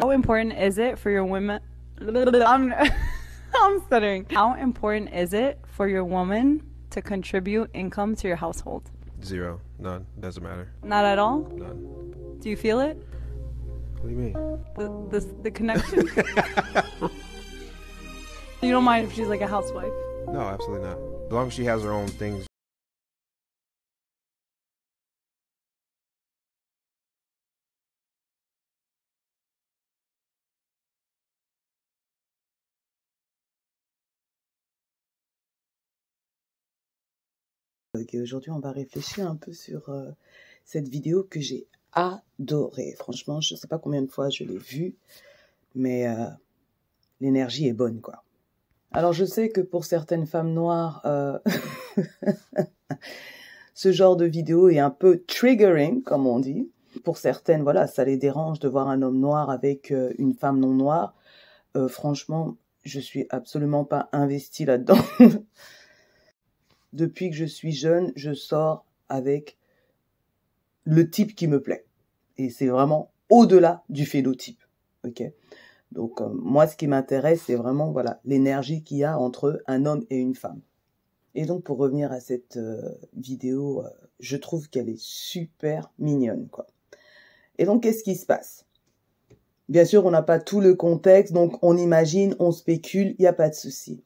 How important is it for your women? I'm stuttering. How important is it for your woman to contribute income to your household? Zero. None. Doesn't matter. Not at all? None. Do you feel it? What do you mean? The connection? You don't mind if she's like a housewife? No, absolutely not. As long as she has her own things. Aujourd'hui, on va réfléchir un peu sur cette vidéo que j'ai adorée. Franchement, je ne sais pas combien de fois je l'ai vue, mais l'énergie est bonne, quoi. Alors, je sais que pour certaines femmes noires, ce genre de vidéo est un peu triggering, comme on dit. Pour certaines, voilà, ça les dérange de voir un homme noir avec une femme non noire. Franchement, je suis absolument pas investie là-dedans. Depuis que je suis jeune, je sors avec le type qui me plaît. Et c'est vraiment au-delà du phénotype. Ok. Donc, moi, ce qui m'intéresse, c'est vraiment voilà l'énergie qu'il y a entre un homme et une femme. Et donc, pour revenir à cette vidéo, je trouve qu'elle est super mignonne, quoi. Et donc, qu'est-ce qui se passe? Bien sûr, on n'a pas tout le contexte, donc on imagine, on spécule, il n'y a pas de souci.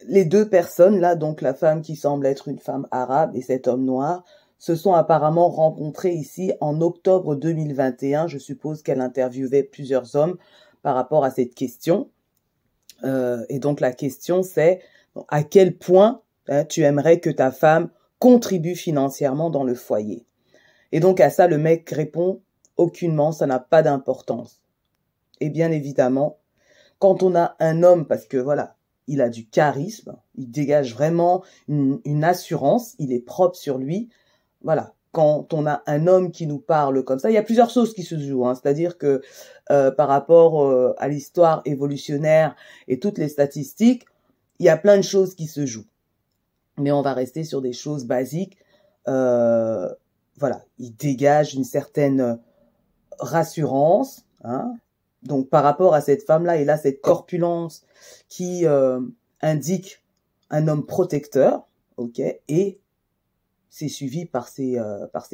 Les deux personnes, là, donc la femme qui semble être une femme arabe et cet homme noir, se sont apparemment rencontrés ici en octobre 2021. Je suppose qu'elle interviewait plusieurs hommes par rapport à cette question. Et donc la question c'est, à quel point tu aimerais que ta femme contribue financièrement dans le foyer? Et donc à ça, le mec répond, aucunement, ça n'a pas d'importance. Et bien évidemment, quand on a un homme, parce que voilà, il a du charisme, il dégage vraiment une assurance, il est propre sur lui. Voilà, quand on a un homme qui nous parle comme ça, il y a plusieurs choses qui se jouent. C'est-à-dire que par rapport à l'histoire évolutionnaire et toutes les statistiques, il y a plein de choses qui se jouent. Mais on va rester sur des choses basiques. Voilà, il dégage une certaine rassurance, hein. Donc, par rapport à cette femme-là, il a cette corpulence qui indique un homme protecteur, ok, et c'est suivi par ses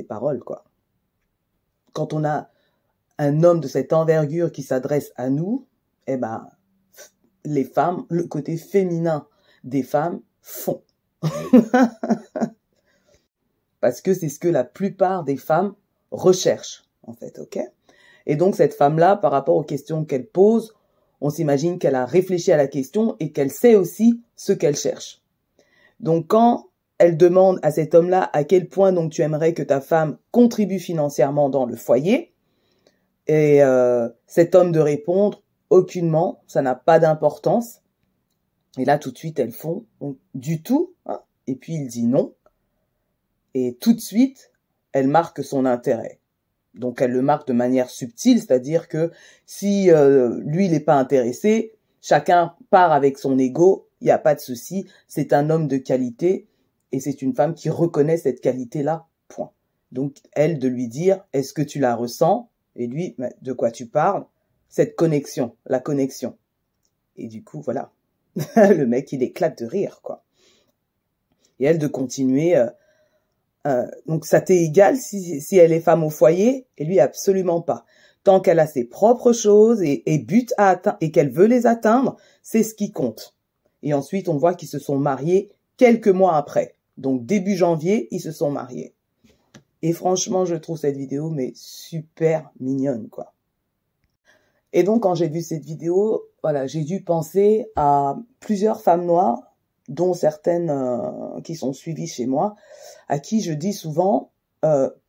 paroles, quoi. Quand on a un homme de cette envergure qui s'adresse à nous, eh ben, les femmes, le côté féminin des femmes font. Parce que c'est ce que la plupart des femmes recherchent, en fait, ok? Et donc, cette femme-là, par rapport aux questions qu'elle pose, on s'imagine qu'elle a réfléchi à la question et qu'elle sait aussi ce qu'elle cherche. Donc, quand elle demande à cet homme-là à quel point donc tu aimerais que ta femme contribue financièrement dans le foyer, et cet homme de répondre aucunement, ça n'a pas d'importance. Et là, tout de suite, elles font du tout, hein, et puis il dit non. Et tout de suite, elle marque son intérêt. Donc, elle le marque de manière subtile, c'est-à-dire que si lui, il n'est pas intéressé, chacun part avec son ego, il n'y a pas de souci, c'est un homme de qualité et c'est une femme qui reconnaît cette qualité-là, point. Donc, elle, de lui dire, est-ce que tu la ressens? Et lui, de quoi tu parles? Cette connexion, la connexion. Et du coup, voilà, le mec, il éclate de rire, quoi. Et elle, de continuer... donc ça t'est égal si elle est femme au foyer, et lui absolument pas. Tant qu'elle a ses propres choses et buts à atteindre et qu'elle veut les atteindre, c'est ce qui compte. Et ensuite on voit qu'ils se sont mariés quelques mois après. Donc début janvier, ils se sont mariés. Et franchement, je trouve cette vidéo mais super mignonne, quoi. Et donc quand j'ai vu cette vidéo, voilà, j'ai dû penser à plusieurs femmes noires, dont certaines qui sont suivies chez moi, à qui je dis souvent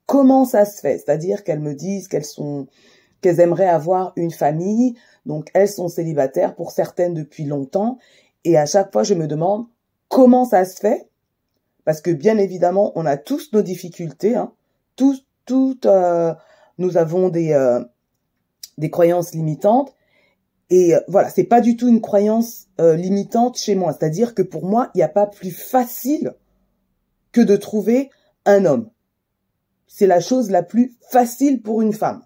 comment ça se fait. C'est-à-dire qu'elles me disent qu'elles aimeraient avoir une famille, donc elles sont célibataires, pour certaines depuis longtemps, et à chaque fois je me demande comment ça se fait, parce que bien évidemment on a tous nos difficultés, hein, nous avons des croyances limitantes. Et voilà, c'est pas du tout une croyance limitante chez moi. C'est-à-dire que pour moi, il n'y a pas plus facile que de trouver un homme. C'est la chose la plus facile pour une femme.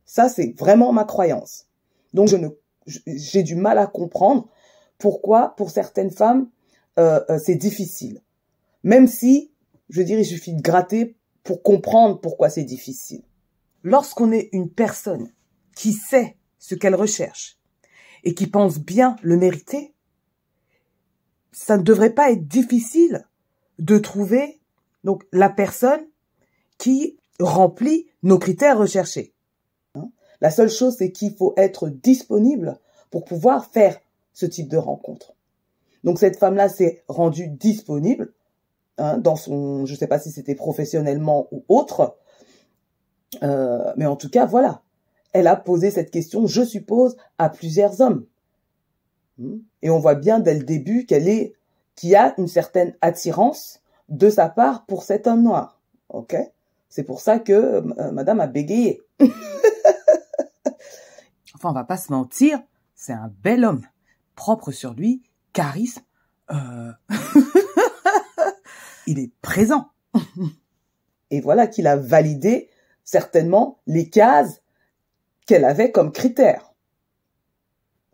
Ça, c'est vraiment ma croyance. Donc j'ai du mal à comprendre pourquoi pour certaines femmes c'est difficile. Même si, je veux dire, il suffit de gratter pour comprendre pourquoi c'est difficile. Lorsqu'on est une personne qui sait ce qu'elle recherche et qui pense bien le mériter, ça ne devrait pas être difficile de trouver donc la personne qui remplit nos critères recherchés. La seule chose, c'est qu'il faut être disponible pour pouvoir faire ce type de rencontre. Donc cette femme-là s'est rendue disponible dans son, je sais pas si c'était professionnellement ou autre, mais en tout cas, voilà. Elle a posé cette question, je suppose, à plusieurs hommes. Et on voit bien dès le début qu'il y a une certaine attirance de sa part pour cet homme noir. Ok? C'est pour ça que madame a bégayé. Enfin, on va pas se mentir, c'est un bel homme, propre sur lui, charisme, il est présent. Et voilà qu'il a validé certainement les cases qu'elle avait comme critères.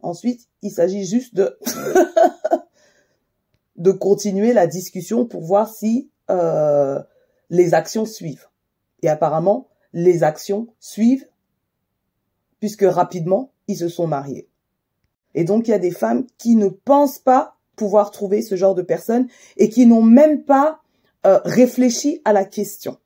Ensuite, il s'agit juste de continuer la discussion pour voir si les actions suivent. Et apparemment, les actions suivent puisque rapidement, ils se sont mariés. Et donc, il y a des femmes qui ne pensent pas pouvoir trouver ce genre de personnes et qui n'ont même pas réfléchi à la question.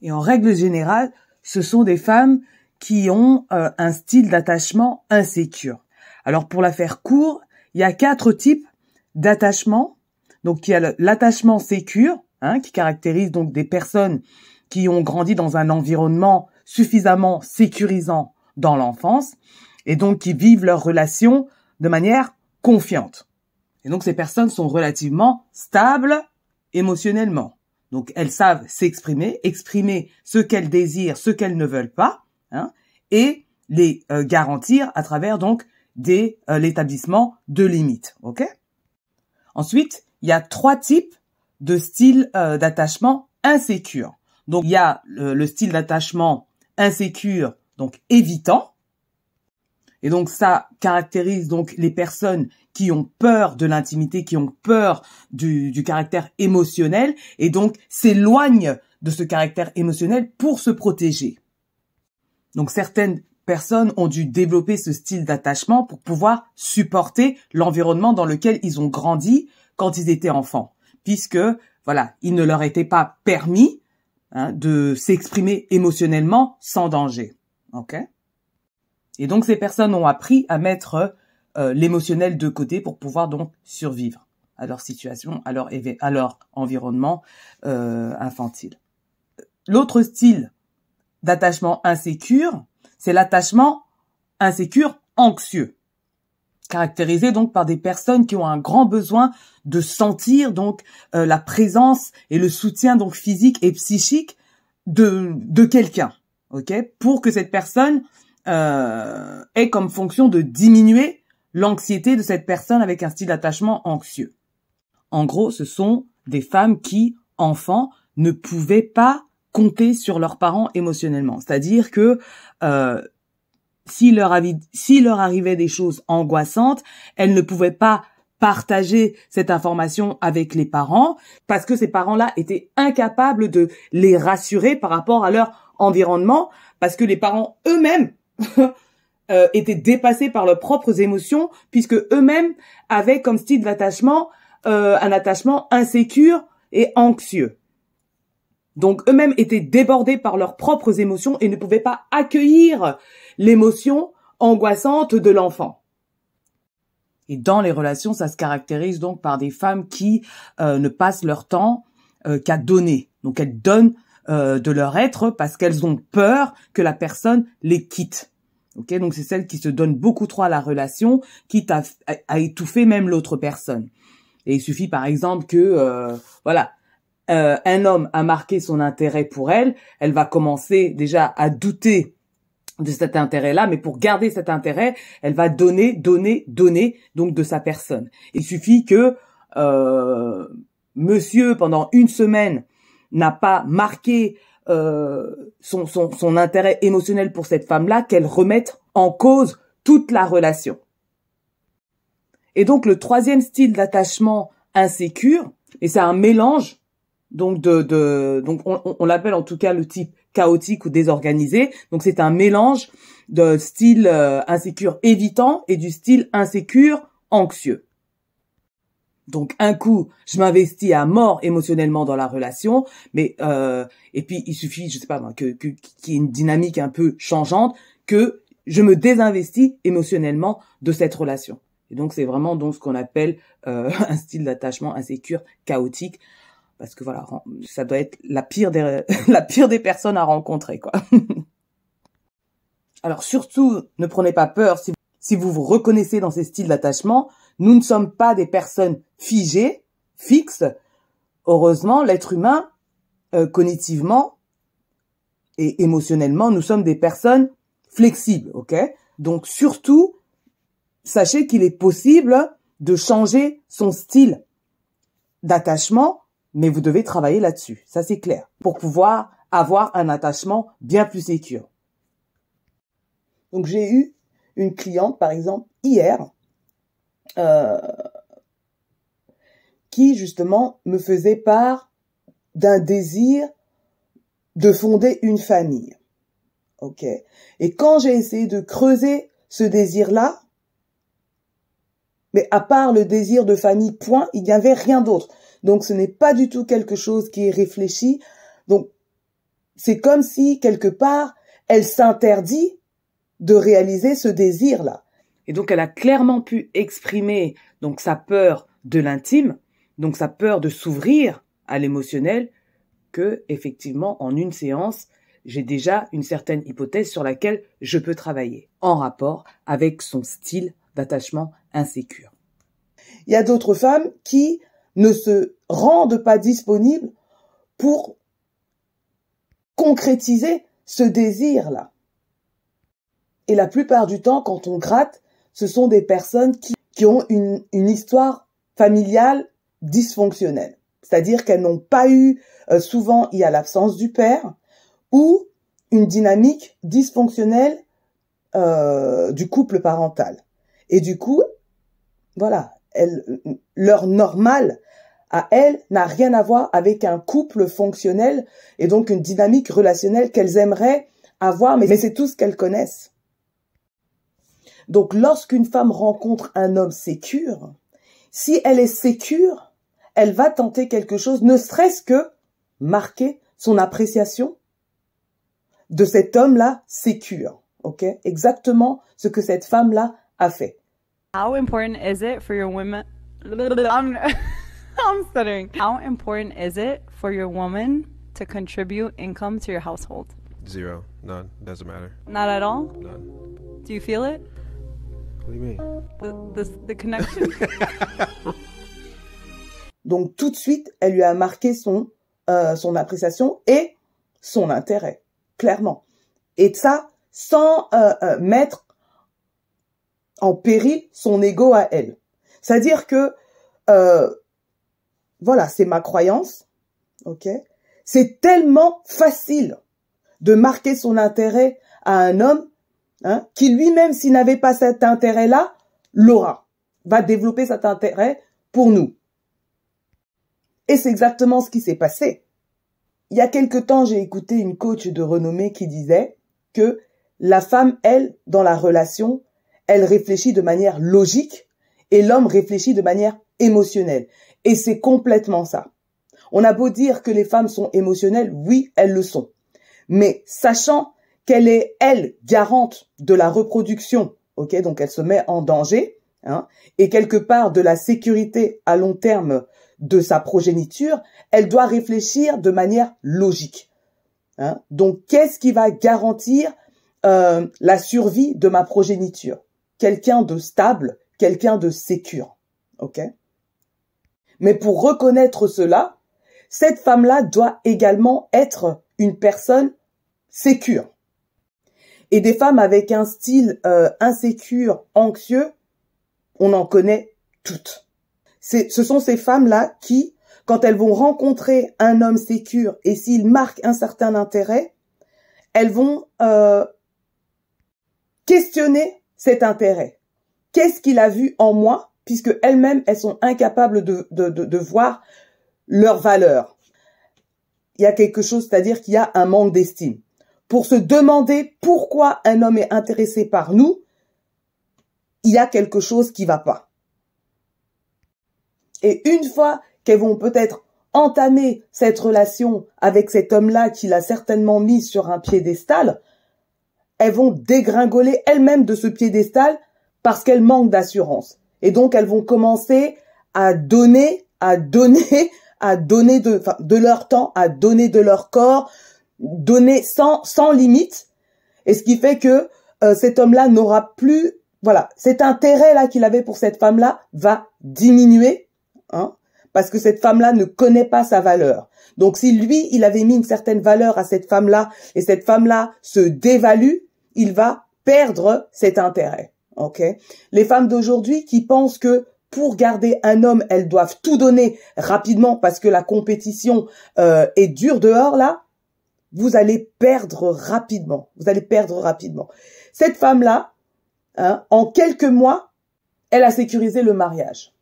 Et en règle générale, ce sont des femmes qui ont un style d'attachement insécure. Alors, pour la faire court, il y a 4 types d'attachement. Donc, il y a l'attachement sécure, qui caractérise donc des personnes qui ont grandi dans un environnement suffisamment sécurisant dans l'enfance et donc qui vivent leurs relations de manière confiante. Et donc, ces personnes sont relativement stables émotionnellement. Donc, elles savent s'exprimer, exprimer ce qu'elles désirent, ce qu'elles ne veulent pas, et les garantir à travers donc l'établissement de limites. Ok? Ensuite, il y a 3 types de styles d'attachement insécure. Donc, il y a le style d'attachement insécure, donc évitant. Et donc, ça caractérise donc les personnes qui ont peur de l'intimité, qui ont peur du caractère émotionnel et donc s'éloignent de ce caractère émotionnel pour se protéger. Donc, certaines personnes ont dû développer ce style d'attachement pour pouvoir supporter l'environnement dans lequel ils ont grandi quand ils étaient enfants, puisque, voilà, il ne leur était pas permis de s'exprimer émotionnellement sans danger. Ok? Et donc, ces personnes ont appris à mettre l'émotionnel de côté pour pouvoir donc survivre à leur situation, à leur environnement infantile. L'autre style d'attachement insécure, c'est l'attachement insécure anxieux, caractérisé donc par des personnes qui ont un grand besoin de sentir donc la présence et le soutien donc physique et psychique de quelqu'un, ok, pour que cette personne ait comme fonction de diminuer l'anxiété de cette personne avec un style d'attachement anxieux. En gros, ce sont des femmes qui, enfants, ne pouvaient pas compter sur leurs parents émotionnellement. C'est-à-dire que s'il leur arrivait des choses angoissantes, elles ne pouvaient pas partager cette information avec les parents parce que ces parents-là étaient incapables de les rassurer par rapport à leur environnement, parce que les parents eux-mêmes étaient dépassés par leurs propres émotions, puisque eux-mêmes avaient comme style d'attachement un attachement insécure et anxieux. Donc eux-mêmes étaient débordés par leurs propres émotions et ne pouvaient pas accueillir l'émotion angoissante de l'enfant. Et dans les relations, ça se caractérise donc par des femmes qui ne passent leur temps qu'à donner. Donc elles donnent de leur être parce qu'elles ont peur que la personne les quitte. Okay, donc c'est celles qui se donnent beaucoup trop à la relation, quitte à étouffer même l'autre personne. Et il suffit par exemple que un homme a marqué son intérêt pour elle, elle va commencer déjà à douter de cet intérêt-là, mais pour garder cet intérêt, elle va donner, donc de sa personne. Il suffit que monsieur, pendant une semaine, n'a pas marqué son intérêt émotionnel pour cette femme-là, qu'elle remette en cause toute la relation. Et donc le troisième style d'attachement insécure, et c'est un mélange donc donc on l'appelle en tout cas le type chaotique ou désorganisé. Donc c'est un mélange de style insécure évitant et du style insécure anxieux. Donc un coup, je m'investis à mort émotionnellement dans la relation, mais et puis il suffit, je sais pas moi, qu'il y ait une dynamique un peu changeante, que je me désinvestis émotionnellement de cette relation. Et donc c'est vraiment donc ce qu'on appelle un style d'attachement insécure chaotique, parce que voilà, ça doit être la pire des personnes à rencontrer, quoi. Alors surtout, ne prenez pas peur si vous vous reconnaissez dans ces styles d'attachement. Nous ne sommes pas des personnes figées, fixes. Heureusement, l'être humain, cognitivement et émotionnellement, nous sommes des personnes flexibles, ok? Donc surtout, sachez qu'il est possible de changer son style d'attachement, mais vous devez travailler là-dessus, ça c'est clair, pour pouvoir avoir un attachement bien plus sécure. Donc j'ai eu une cliente, par exemple, hier, qui justement me faisait part d'un désir de fonder une famille. Ok. Et quand j'ai essayé de creuser ce désir-là, mais à part le désir de famille, point, il n'y avait rien d'autre. Donc ce n'est pas du tout quelque chose qui est réfléchi. Donc c'est comme si quelque part elle s'interdit de réaliser ce désir-là. Et donc elle a clairement pu exprimer donc sa peur de l'intime, donc sa peur de s'ouvrir à l'émotionnel, que effectivement en une séance, j'ai déjà une certaine hypothèse sur laquelle je peux travailler en rapport avec son style d'attachement insécure. Il y a d'autres femmes qui ne se rendent pas disponibles pour concrétiser ce désir-là. Et la plupart du temps, quand on gratte, ce sont des personnes qui ont une histoire familiale dysfonctionnelle. C'est-à-dire qu'elles n'ont pas eu, souvent il y a l'absence du père, ou une dynamique dysfonctionnelle du couple parental. Et du coup, voilà, leur normal à elles n'a rien à voir avec un couple fonctionnel et donc une dynamique relationnelle qu'elles aimeraient avoir, mais c'est tout ce qu'elles connaissent. Donc lorsqu'une femme rencontre un homme sécure, si elle est sécure, elle va tenter quelque chose, ne serait-ce que marquer son appréciation de cet homme-là sécure. Ok? Exactement ce que cette femme-là a fait. How important is it for your women? I'm stuttering. How important is it for your woman to contribute income to your household? 0. None. Doesn't matter. Not at all? None. Do you feel it? What do you mean? The connection? Donc tout de suite, elle lui a marqué son appréciation et son intérêt, clairement. Et ça, sans mettre en péril son ego à elle. C'est-à-dire que, voilà, c'est ma croyance, ok? C'est tellement facile de marquer son intérêt à un homme, hein, qui lui-même, s'il n'avait pas cet intérêt-là, l'aura, va développer cet intérêt pour nous. Et c'est exactement ce qui s'est passé. Il y a quelque temps, j'ai écouté une coach de renommée qui disait que la femme, elle, dans la relation, elle réfléchit de manière logique et l'homme réfléchit de manière émotionnelle. Et c'est complètement ça. On a beau dire que les femmes sont émotionnelles, oui, elles le sont. Mais sachant qu'elle est, elle, garante de la reproduction, ok, donc elle se met en danger, hein, et quelque part de la sécurité à long terme de sa progéniture, elle doit réfléchir de manière logique. Hein. Donc, qu'est-ce qui va garantir la survie de ma progéniture? Quelqu'un de stable, quelqu'un de sécure. Ok? Mais pour reconnaître cela, cette femme-là doit également être une personne sécure. Et des femmes avec un style insécure, anxieux, on en connaît toutes. Ce sont ces femmes-là qui, quand elles vont rencontrer un homme sécure et s'il marque un certain intérêt, elles vont questionner cet intérêt? Qu'est-ce qu'il a vu en moi, puisque elles-mêmes, elles sont incapables de voir leur valeur? Il y a quelque chose, c'est-à-dire qu'il y a un manque d'estime. Pour se demander pourquoi un homme est intéressé par nous, il y a quelque chose qui va pas. Et une fois qu'elles vont peut-être entamer cette relation avec cet homme-là qui l'a certainement mis sur un piédestal, elles vont dégringoler elles-mêmes de ce piédestal parce qu'elles manquent d'assurance. Et donc, elles vont commencer à donner de leur temps, à donner de leur corps, donner sans limite. Et ce qui fait que cet homme-là n'aura plus, voilà, cet intérêt-là qu'il avait pour cette femme-là va diminuer, hein, parce que cette femme-là ne connaît pas sa valeur. Donc, si lui, il avait mis une certaine valeur à cette femme-là, et cette femme-là se dévalue, il va perdre cet intérêt. Ok? Les femmes d'aujourd'hui qui pensent que pour garder un homme, elles doivent tout donner rapidement parce que la compétition est dure dehors, là, vous allez perdre rapidement. Vous allez perdre rapidement. Cette femme-là, hein, en quelques mois, elle a sécurisé le mariage.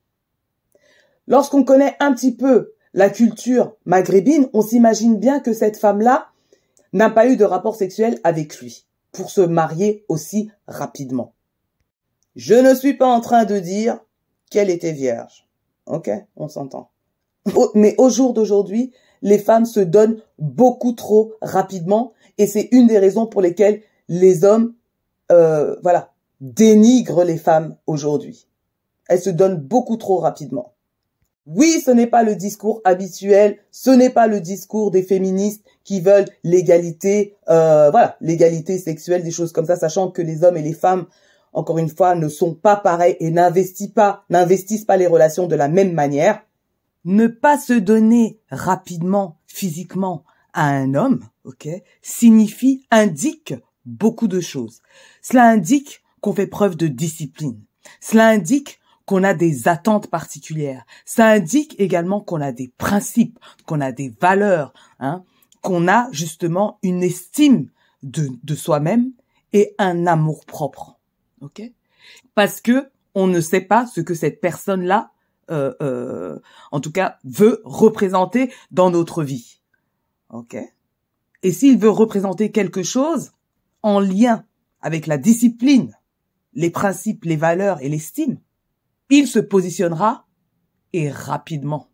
Lorsqu'on connaît un petit peu la culture maghrébine, on s'imagine bien que cette femme-là n'a pas eu de rapport sexuel avec lui pour se marier aussi rapidement. Je ne suis pas en train de dire qu'elle était vierge. Ok, on s'entend. Mais au jour d'aujourd'hui, les femmes se donnent beaucoup trop rapidement et c'est une des raisons pour lesquelles les hommes, dénigrent les femmes aujourd'hui. Elles se donnent beaucoup trop rapidement. Oui, ce n'est pas le discours habituel, ce n'est pas le discours des féministes qui veulent l'égalité, l'égalité sexuelle, des choses comme ça, sachant que les hommes et les femmes, encore une fois, ne sont pas pareils et n'investissent pas les relations de la même manière. Ne pas se donner rapidement, physiquement, à un homme, ok, indique beaucoup de choses. Cela indique qu'on fait preuve de discipline. Cela indique qu'on a des attentes particulières. Ça indique également qu'on a des principes, qu'on a des valeurs, hein, qu'on a justement une estime de soi-même et un amour propre. Ok? Parce que on ne sait pas ce que cette personne-là, en tout cas, veut représenter dans notre vie. Ok? Et s'il veut représenter quelque chose en lien avec la discipline, les principes, les valeurs et l'estime, il se positionnera et rapidement.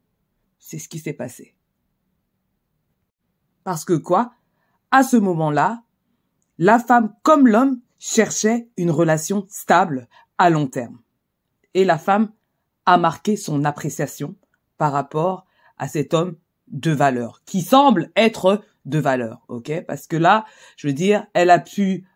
C'est ce qui s'est passé. Parce que quoi? À ce moment-là, la femme comme l'homme cherchait une relation stable à long terme. Et la femme a marqué son appréciation par rapport à cet homme de valeur, qui semble être de valeur, ok? Parce que là, je veux dire, elle a pu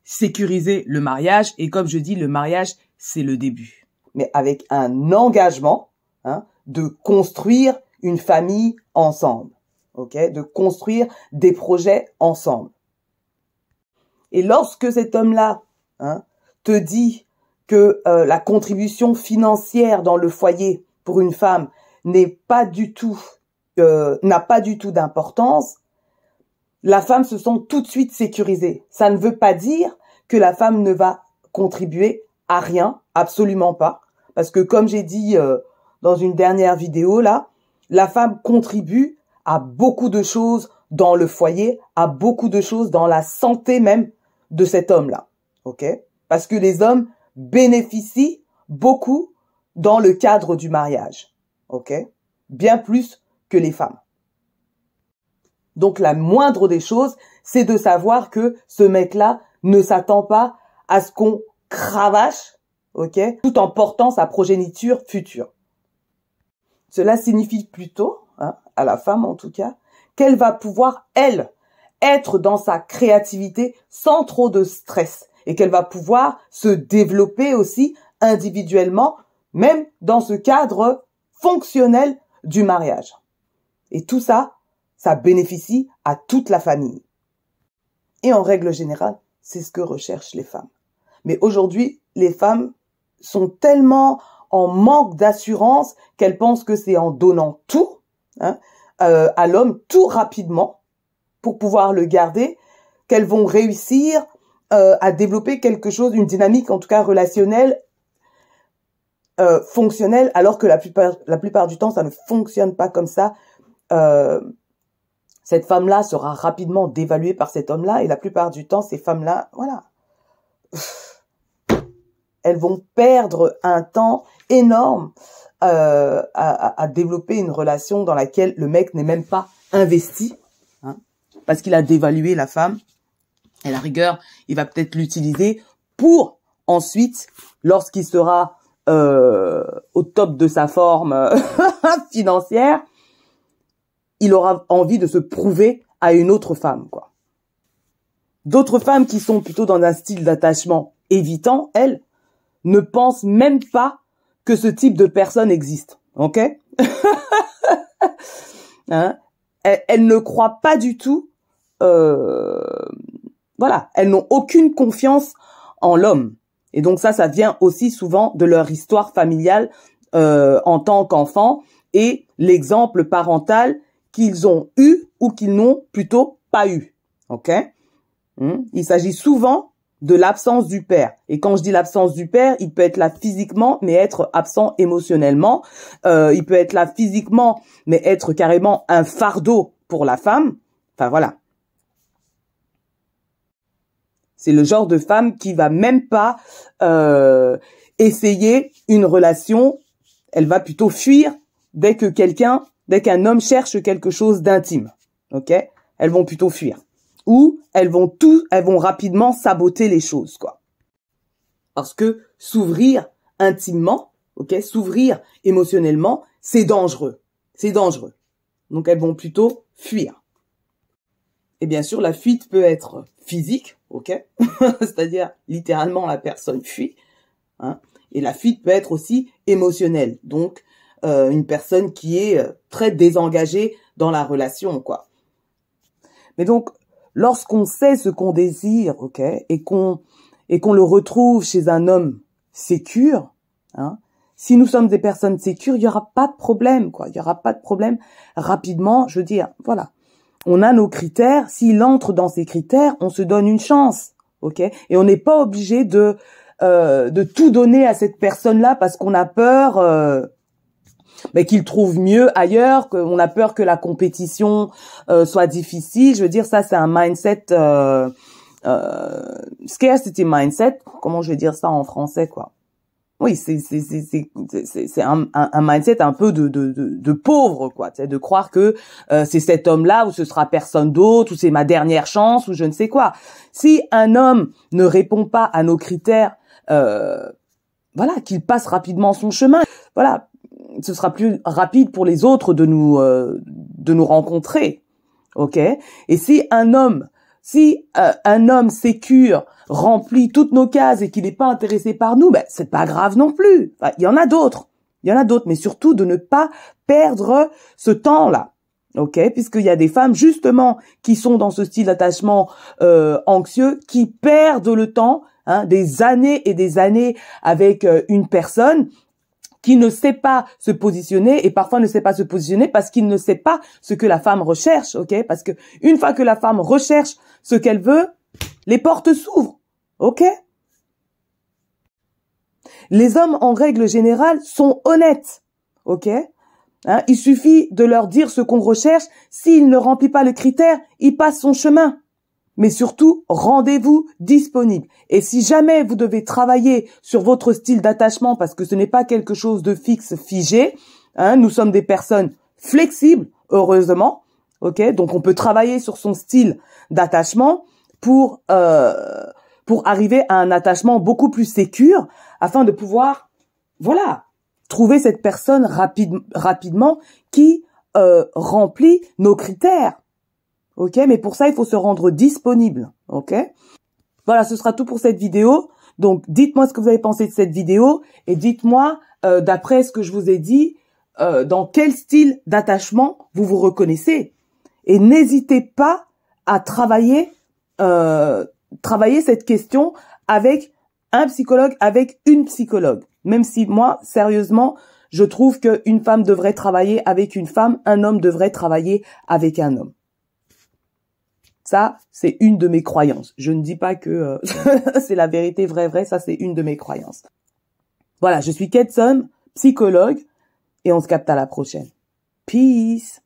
sécuriser le mariage, et comme je dis, le mariage, c'est le début. Mais avec un engagement, hein, de construire une famille ensemble, ok? De construire des projets ensemble. Et lorsque cet homme-là, hein, te dit que la contribution financière dans le foyer pour une femme n'a pas du tout d'importance, la femme se sent tout de suite sécurisée. Ça ne veut pas dire que la femme ne va contribuer à rien, absolument pas, parce que comme j'ai dit dans une dernière vidéo là, la femme contribue à beaucoup de choses dans le foyer, à beaucoup de choses dans la santé même de cet homme-là, ok? Parce que les hommes bénéficient beaucoup dans le cadre du mariage, ok? Bien plus que les femmes. Donc la moindre des choses, c'est de savoir que ce mec-là ne s'attend pas à ce qu'on cravache, ok? Tout en portant sa progéniture future. Cela signifie plutôt, hein, à la femme en tout cas, qu'elle va pouvoir, elle, être dans sa créativité sans trop de stress et qu'elle va pouvoir se développer aussi individuellement, même dans ce cadre fonctionnel du mariage. Et tout ça, ça bénéficie à toute la famille. Et en règle générale, c'est ce que recherchent les femmes. Mais aujourd'hui, les femmes sont tellement en manque d'assurance qu'elles pensent que c'est en donnant tout, hein, à l'homme tout rapidement pour pouvoir le garder qu'elles vont réussir à développer quelque chose, une dynamique en tout cas relationnelle, fonctionnelle, alors que la plupart du temps, ça ne fonctionne pas comme ça. Cette femme-là sera rapidement dévaluée par cet homme-là, et la plupart du temps, ces femmes-là, voilà, elles vont perdre un temps énorme à développer une relation dans laquelle le mec n'est même pas investi, hein, parce qu'il a dévalué la femme. Et à la rigueur, il va peut-être l'utiliser pour ensuite, lorsqu'il sera au top de sa forme financière, il aura envie de se prouver à une autre femme, quoi. D'autres femmes qui sont plutôt dans un style d'attachement évitant, elles, ne pensent même pas que ce type de personne existe, ok? Hein? Elles ne croient pas du tout, voilà, elles n'ont aucune confiance en l'homme. Et donc ça vient aussi souvent de leur histoire familiale en tant qu'enfant et l'exemple parental qu'ils ont eu ou qu'ils n'ont plutôt pas eu, ok? Il s'agit souvent de l'absence du père. Et quand je dis l'absence du père, il peut être là physiquement, mais être absent émotionnellement. Il peut être là physiquement, mais être carrément un fardeau pour la femme. Enfin, voilà. C'est le genre de femme qui va même pas essayer une relation. Elle va plutôt fuir dès qu'un homme cherche quelque chose d'intime. Ok? Elles vont plutôt fuir. Ou elles vont rapidement saboter les choses, quoi. Parce que s'ouvrir intimement, ok, s'ouvrir émotionnellement, c'est dangereux. C'est dangereux. Donc elles vont plutôt fuir. Et bien sûr, la fuite peut être physique, ok, c'est-à-dire littéralement la personne fuit, hein. Et la fuite peut être aussi émotionnelle, donc une personne qui est très désengagée dans la relation, quoi. Mais donc, lorsqu'on sait ce qu'on désire, ok, et qu'on le retrouve chez un homme sécure, hein, si nous sommes des personnes sécures, il y aura pas de problème, quoi. Il y aura pas de problème rapidement. Je veux dire, voilà, on a nos critères. S'il entre dans ces critères, on se donne une chance, ok. Et on n'est pas obligé de tout donner à cette personne-là parce qu'on a peur. Mais qu'il trouve mieux ailleurs, qu'on a peur que la compétition soit difficile. Je veux dire, ça c'est un mindset scarcity mindset. Comment je vais dire ça en français, quoi? Oui, c'est un mindset un peu de pauvre, quoi. C'est de croire que c'est cet homme-là ou ce sera personne d'autre ou c'est ma dernière chance ou je ne sais quoi. Si un homme ne répond pas à nos critères, voilà, qu'il passe rapidement son chemin. Voilà. Ce sera plus rapide pour les autres de nous rencontrer, ok? Et si un homme sécure remplit toutes nos cases et qu'il n'est pas intéressé par nous, ben c'est pas grave non plus. Enfin, il y en a d'autres, mais surtout de ne pas perdre ce temps-là, ok? Puisqu'il y a des femmes justement qui sont dans ce style d'attachement anxieux, qui perdent le temps, hein, des années et des années avec une personne qui ne sait pas se positionner et parfois ne sait pas se positionner parce qu'il ne sait pas ce que la femme recherche, ok? Parce que une fois que la femme recherche ce qu'elle veut, les portes s'ouvrent, ok? Les hommes, en règle générale, sont honnêtes, ok? Hein, il suffit de leur dire ce qu'on recherche. S'il ne remplit pas le critère, il passe son chemin. Mais surtout, rendez-vous disponible. Et si jamais vous devez travailler sur votre style d'attachement, parce que ce n'est pas quelque chose de fixe, figé, hein, nous sommes des personnes flexibles, heureusement, ok. Donc on peut travailler sur son style d'attachement pour arriver à un attachement beaucoup plus sécure, afin de pouvoir, voilà, trouver cette personne rapidement qui remplit nos critères. Ok, mais pour ça, il faut se rendre disponible. Ok, voilà, ce sera tout pour cette vidéo. Donc, dites-moi ce que vous avez pensé de cette vidéo et dites-moi, d'après ce que je vous ai dit, dans quel style d'attachement vous vous reconnaissez. Et n'hésitez pas à travailler cette question avec un psychologue, avec une psychologue. Même si moi, sérieusement, je trouve qu'une femme devrait travailler avec une femme, un homme devrait travailler avec un homme. Ça, c'est une de mes croyances. Je ne dis pas que c'est la vérité vraie, ça c'est une de mes croyances. Voilà, je suis Ketson, psychologue, et on se capte à la prochaine. Peace.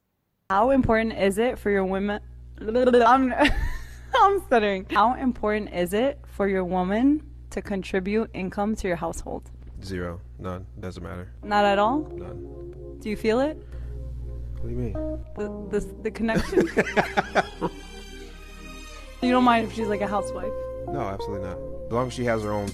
How important is it for your women? I'm stuttering. How important is it for your woman to contribute income to your household? 0. None. Doesn't matter. Not at all? None. Do you feel it? What do you mean? The connection? You don't mind if she's like a housewife? No, absolutely not. As long as she has her own